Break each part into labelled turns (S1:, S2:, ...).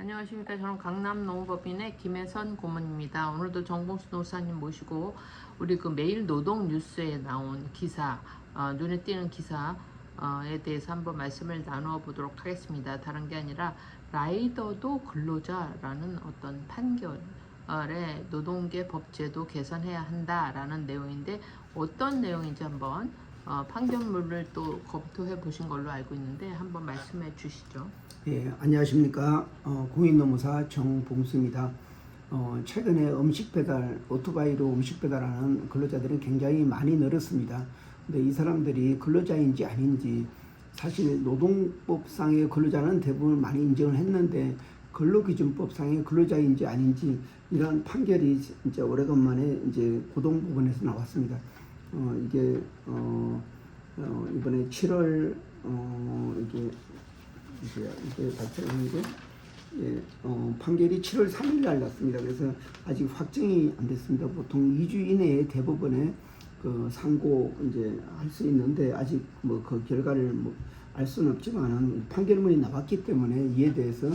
S1: 안녕하십니까. 저는 강남농업법인의 김혜선 고문입니다. 오늘도 정봉수 노사님 모시고 우리 그 매일 노동 뉴스에 나온 기사, 눈에 띄는 기사에 대해서 한번 말씀을 나누어 보도록 하겠습니다. 다른 게 아니라 라이더도 근로자라는 어떤 판결에 노동계 법제도 개선해야 한다라는 내용인데 어떤 내용인지 한번 판결문을 또 검토해 보신 걸로 알고 있는데 한번 말씀해 주시죠.
S2: 예, 안녕하십니까. 공인노무사 정봉수입니다. 최근에 음식 배달, 오토바이로 음식 배달하는 근로자들은 굉장히 많이 늘었습니다. 근데 이 사람들이 근로자인지 아닌지, 사실 노동법상의 근로자는 대부분 많이 인정을 했는데 근로기준법상의 근로자인지 아닌지 이런 판결이 이제 오래간만에 이제 고등법원에서 나왔습니다. 이게 이번에 7월 이게 발표했는데, 판결이 7월 3일 날 났습니다. 그래서 아직 확정이 안 됐습니다. 보통 2주 이내에 대법원에 그 상고 이제 할 수 있는데 아직 뭐 그 결과를 알 수는 없지만은 판결문이 나왔기 때문에 이에 대해서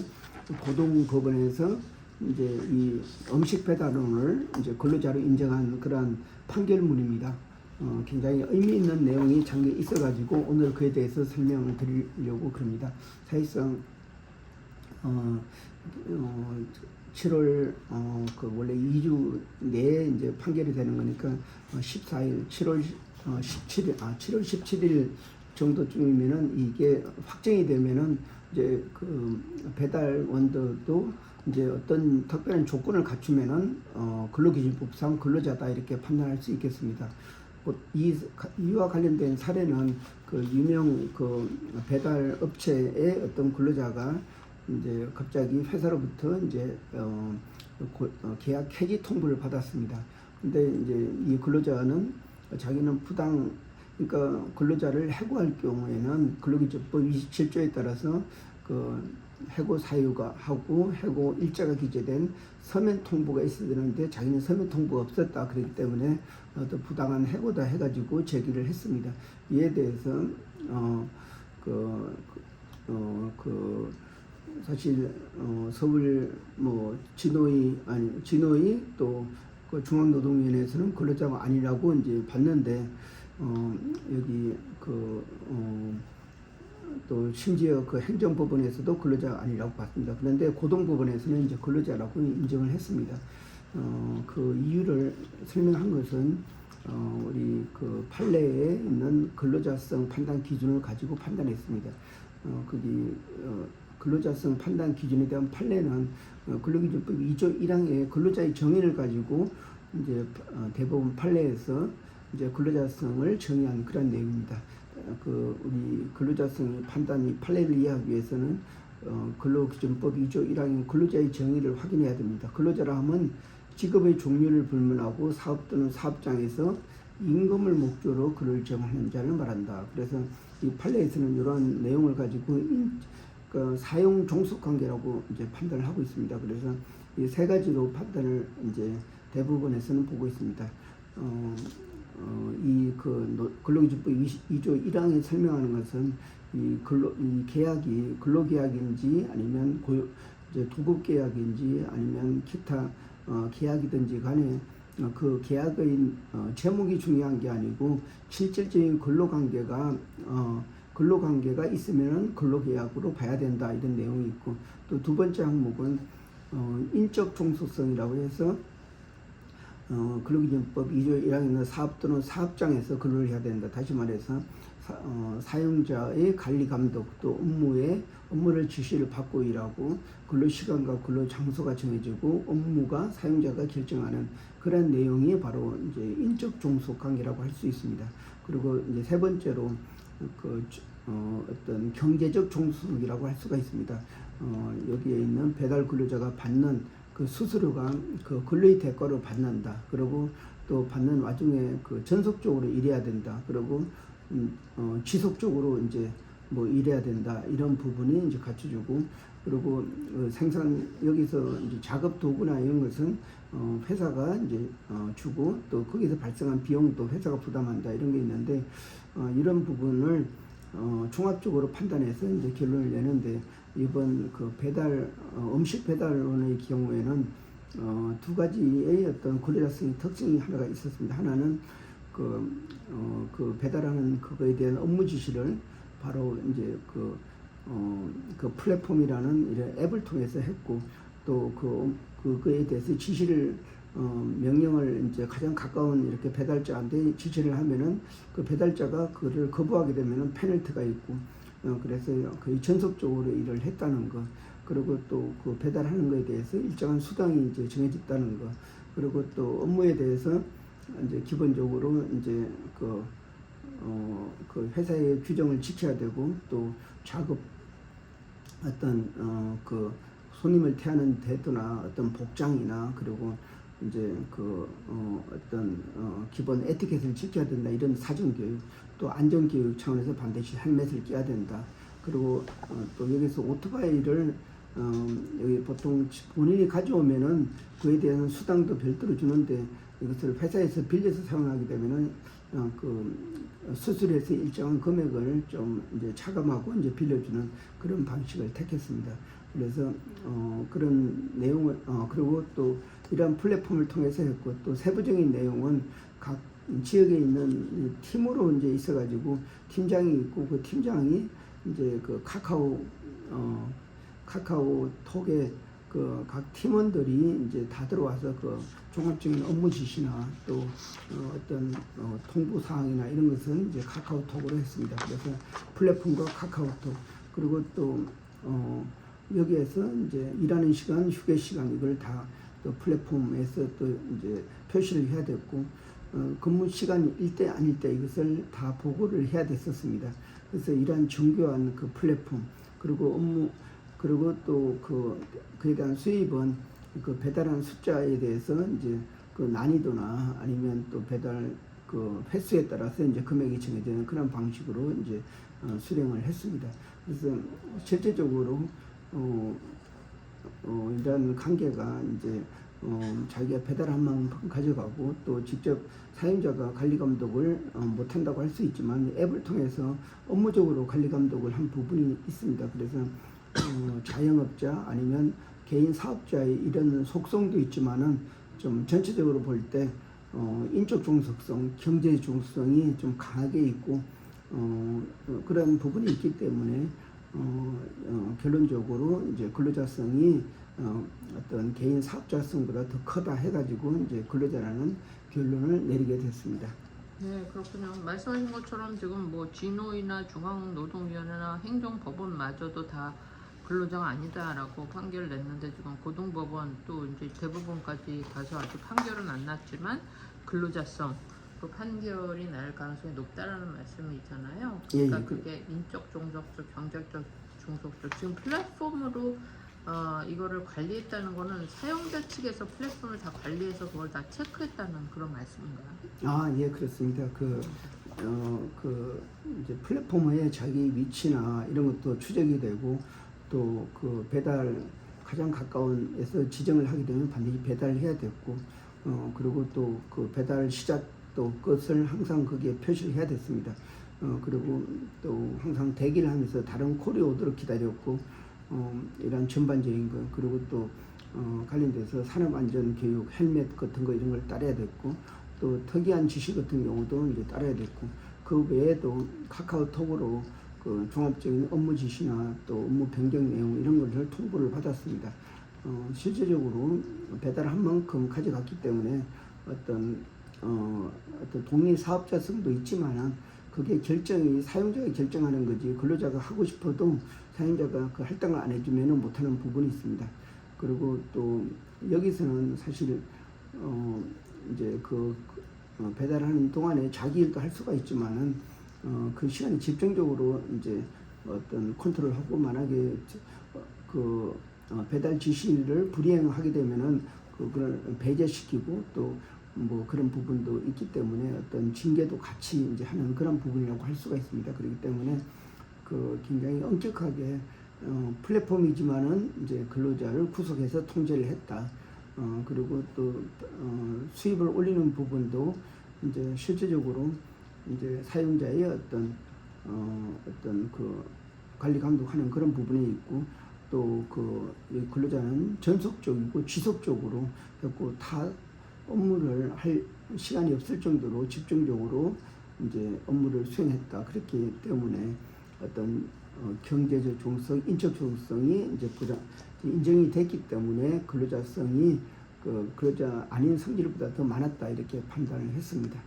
S2: 고등법원에서 이제 이 음식 배달원을 이제 근로자로 인정한 그러한 판결문입니다. 굉장히 의미 있는 내용이 잠겨 있어가지고 오늘 그에 대해서 설명을 드리려고 그럽니다. 사실상 7월 그 원래 2주 내에 이제 판결이 되는 거니까 14일 7월 17일 정도쯤이면은 이게 확정이 되면은 이제 그 배달원들도 이제 어떤 특별한 조건을 갖추면은 근로기준법상 근로자다 이렇게 판단할 수 있겠습니다. 이와 관련된 사례는 그 유명 그 배달 업체의 어떤 근로자가 이제 갑자기 회사로부터 이제 계약 해지 통보를 받았습니다. 근데 이제 이 근로자는 자기는 그러니까 근로자를 해고할 경우에는 근로기준법 27조에 따라서 그 해고 사유가 하고 해고 일자가 기재된 서면 통보가 있어야 되는데 자기는 서면 통보가 없었다. 그렇기 때문에 또 부당한 해고다 해가지고 제기를 했습니다. 이에 대해서 사실 서울 진호위 또 그 중앙노동위원회에서는 근로자가 아니라고 이제 봤는데 여기 또 심지어 그 행정법원에서도 근로자가 아니라고 봤습니다. 그런데 고등법원에서는 이제 근로자라고 인정을 했습니다. 그 이유를 설명한 것은 우리 그 판례에 있는 근로자성 판단 기준을 가지고 판단했습니다. 거기 근로자성 판단 기준에 대한 판례는 근로기준법 2조 1항의 근로자의 정의를 가지고 이제 대법원 판례에서 이제 근로자성을 정의한 그런 내용입니다. 우리 근로자성 판단이 판례를 이해하기 위해서는 근로기준법 2조 1항인 근로자의 정의를 확인해야 됩니다. 근로자라 하면 직업의 종류를 불문하고 사업 또는 사업장에서 임금을 목적으로 근로를 정하는 자를 말한다. 그래서 이 판례에서는 이러한 내용을 가지고 사용 종속 관계라고 이제 판단을 하고 있습니다. 그래서 이 세 가지로 판단을 이제 대부분에서는 보고 있습니다. 근로기준법 2조 1항에 설명하는 것은 이 계약이 근로계약인지 아니면 이제 도급계약인지 아니면 기타 계약이든지 간에 그 계약의 제목이 중요한 게 아니고 실질적인 근로관계가 있으면은 근로계약으로 봐야 된다 이런 내용이 있고, 또 두 번째 항목은 인적 종속성이라고 해서 근로기준법 2조 1항에는 사업 또는 사업장에서 근로를 해야 된다. 다시 말해서 사용자의 관리 감독 또 업무를 지시를 받고 일하고 근로시간과 근로장소가 정해지고 업무가 사용자가 결정하는 그런 내용이 바로 이제 인적 종속 관계라고 할 수 있습니다. 그리고 이제 세 번째로 어떤 경제적 종속이라고 할 수가 있습니다. 여기에 있는 배달 근로자가 받는 그 수수료가 그 근로의 대가로 받는다. 그리고 또 받는 와중에 그 전속적으로 일해야 된다. 그리고 지속적으로 이제 일해야 된다. 이런 부분이 이제 갖춰주고, 그리고 여기서 이제 작업 도구나 이런 것은 회사가 이제 주고 또 거기서 발생한 비용도 회사가 부담한다. 이런 게 있는데 이런 부분을 종합적으로 판단해서 이제 결론을 내는데 이번 그 음식 배달원의 경우에는 두 가지의 어떤 근로자성의 특징이 하나가 있었습니다. 하나는 그 배달하는 그거에 대한 업무 지시를 바로 이제 그 플랫폼이라는 이런 앱을 통해서 했고, 또 그거에 대해서 지시를 명령을 이제 가장 가까운 이렇게 배달자한테 지시를 하면은 그 배달자가 그를 거부하게 되면은 페널티가 있고, 그래서 거의 전속적으로 일을 했다는 거, 그리고 또 그 배달하는 거에 대해서 일정한 수당이 이제 정해졌다는 거, 그리고 또 업무에 대해서 이제 기본적으로 이제 그 회사의 규정을 지켜야 되고, 또 작업 어떤 그 손님을 대하는 태도나 어떤 복장이나, 그리고 이제 어떤 기본 에티켓을 지켜야 된다, 이런 사전교육, 또 안전교육 차원에서 반드시 헬멧을 껴야 된다. 그리고 또 여기서 오토바이를 여기 보통 본인이 가져오면은 그에 대한 수당도 별도로 주는데, 이것을 회사에서 빌려서 사용하게 되면은 수수료에서 일정한 금액을 좀 이제 차감하고 이제 빌려주는 그런 방식을 택했습니다. 그래서 그런 내용을 그리고 또 이러한 플랫폼을 통해서 했고, 또 세부적인 내용은 각 지역에 있는 팀으로 이제 있어가지고 팀장이 있고, 그 팀장이 이제 그 카카오톡에 그 각 팀원들이 이제 다 들어와서 그 종합적인 업무 지시나 또 어떤 통보 사항이나 이런 것은 이제 카카오톡으로 했습니다. 그래서 플랫폼과 카카오톡, 그리고 또 여기에서 이제 일하는 시간, 휴게 시간, 이걸 다 또 플랫폼에서 또 이제 표시를 해야 됐고, 근무 시간일 때 아닐 때 이것을 다 보고를 해야 됐었습니다. 그래서 이러한 정교한 그 플랫폼, 그리고 업무, 그리고 또 그에 대한 수입은 그 배달한 숫자에 대해서 이제 그 난이도나 아니면 또 배달 그 횟수에 따라서 이제 금액이 정해지는 그런 방식으로 이제 수령을 했습니다. 그래서 실제적으로 이런 관계가 이제 자기가 배달 한 만큼 가져가고, 또 직접 사용자가 관리 감독을 못 한다고 할 수 있지만 앱을 통해서 업무적으로 관리 감독을 한 부분이 있습니다. 그래서 자영업자 아니면 개인 사업자의 이런 속성도 있지만은 좀 전체적으로 볼 때 인적 중독성, 경제 중독성이 좀 강하게 있고 그런 부분이 있기 때문에 결론적으로 이제 근로자성이 어떤 개인 사업자성보다 더 크다 해가지고 이제 근로자라는 결론을 내리게 됐습니다.
S1: 네, 그렇군요. 말씀하신 것처럼 지금 뭐 진호위나 중앙노동위원회나 행정법원마저도 다 근로자가 아니다라고 판결을 냈는데, 지금 고등법원 또 이제 대법원까지 가서 아직 판결은 안 났지만 근로자성 그 판결이 날 가능성이 높다라는 말씀이잖아요. 그러니까
S2: 예.
S1: 그게 인적 종속적, 경제적 중속적, 지금 플랫폼으로 이거를 관리했다는 거는 사용자 측에서 플랫폼을 다 관리해서 그걸 다 체크했다는 그런 말씀인가요?
S2: 예, 그렇습니다. 이제 플랫폼의 자기 위치나 이런 것도 추적이 되고, 또 그 배달 가장 가까운에서 지정을 하게 되면 반드시 배달을 해야 됐고, 그리고 또 그 배달 시작도 끝을 항상 거기에 표시를 해야 됐습니다. 그리고 또 항상 대기를 하면서 다른 콜이 오도록 기다렸고, 이런 전반적인 거, 그리고 또 관련돼서 산업안전교육, 헬멧 같은 거 이런 걸 따라야 됐고, 또 특이한 지시 같은 경우도 이제 따라야 됐고, 그 외에도 카카오톡으로 그 종합적인 업무 지시나 또 업무 변경 내용 이런 것을 통보를 받았습니다. 실제적으로 배달한 만큼 가져갔기 때문에 어떤 독립 사업자성도 있지만은 그게 결정이 사용자가 결정하는 거지, 근로자가 하고 싶어도 사용자가 그 할당을 안 해주면은 못하는 부분이 있습니다. 그리고 또 여기서는 사실 이제 배달하는 동안에 자기 일도 할 수가 있지만은 그 시간에 집중적으로 이제 어떤 컨트롤하고, 만약에 배달 지시를 불이행하게 되면은 그걸 배제시키고, 또 뭐 그런 부분도 있기 때문에 어떤 징계도 같이 이제 하는 그런 부분이라고 할 수가 있습니다. 그렇기 때문에 굉장히 엄격하게 플랫폼이지만은 이제 근로자를 구속해서 통제를 했다. 그리고 또 수입을 올리는 부분도 이제 실제적으로 이제 사용자의 어떤 그 관리 감독하는 그런 부분이 있고, 또 근로자는 전속적이고 지속적으로 했고 다 업무를 할 시간이 없을 정도로 집중적으로 이제 업무를 수행했다. 그렇기 때문에 어떤 경제적 중성, 인적 중성이 이제 인정이 됐기 때문에 근로자성이 근로자 아닌 성질보다 더 많았다 이렇게 판단을 했습니다.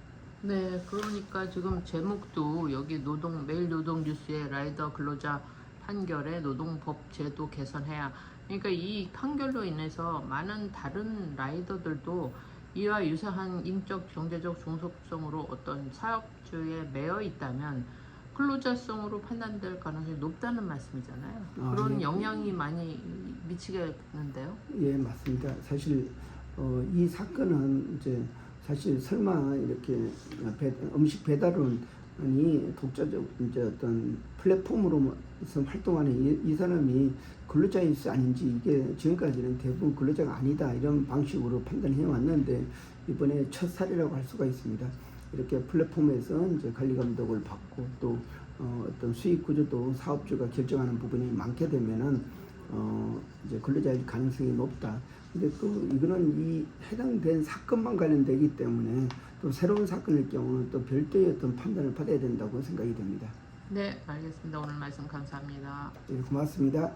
S1: 네, 그러니까 지금 제목도 여기 매일 노동 뉴스에 라이더 근로자 판결에 노동법 제도 개선해야. 그러니까 이 판결로 인해서 많은 다른 라이더들도 이와 유사한 인적 경제적 중속성으로 어떤 사업주에 매여 있다면 근로자성으로 판단될 가능성이 높다는 말씀이잖아요. 그런
S2: 예.
S1: 영향이 많이 미치겠는데요.
S2: 예, 맞습니다. 사실 이 사건은 이제 사실 설마 이렇게 음식 배달원이 독자적 이제 어떤 플랫폼으로서 활동하는 이 사람이 근로자인지 아닌지 이게 지금까지는 대부분 근로자가 아니다 이런 방식으로 판단해 왔는데 이번에 첫 사례라고 할 수가 있습니다. 이렇게 플랫폼에서 이제 관리 감독을 받고 또 어떤 수익 구조도 사업주가 결정하는 부분이 많게 되면은 이제 근로자일 가능성이 높다. 근데 또 이거는 이 해당된 사건만 관련되기 때문에 또 새로운 사건일 경우는 또 별도의 어떤 판단을 받아야 된다고 생각이 됩니다.
S1: 네, 알겠습니다. 오늘 말씀 감사합니다.
S2: 예, 고맙습니다.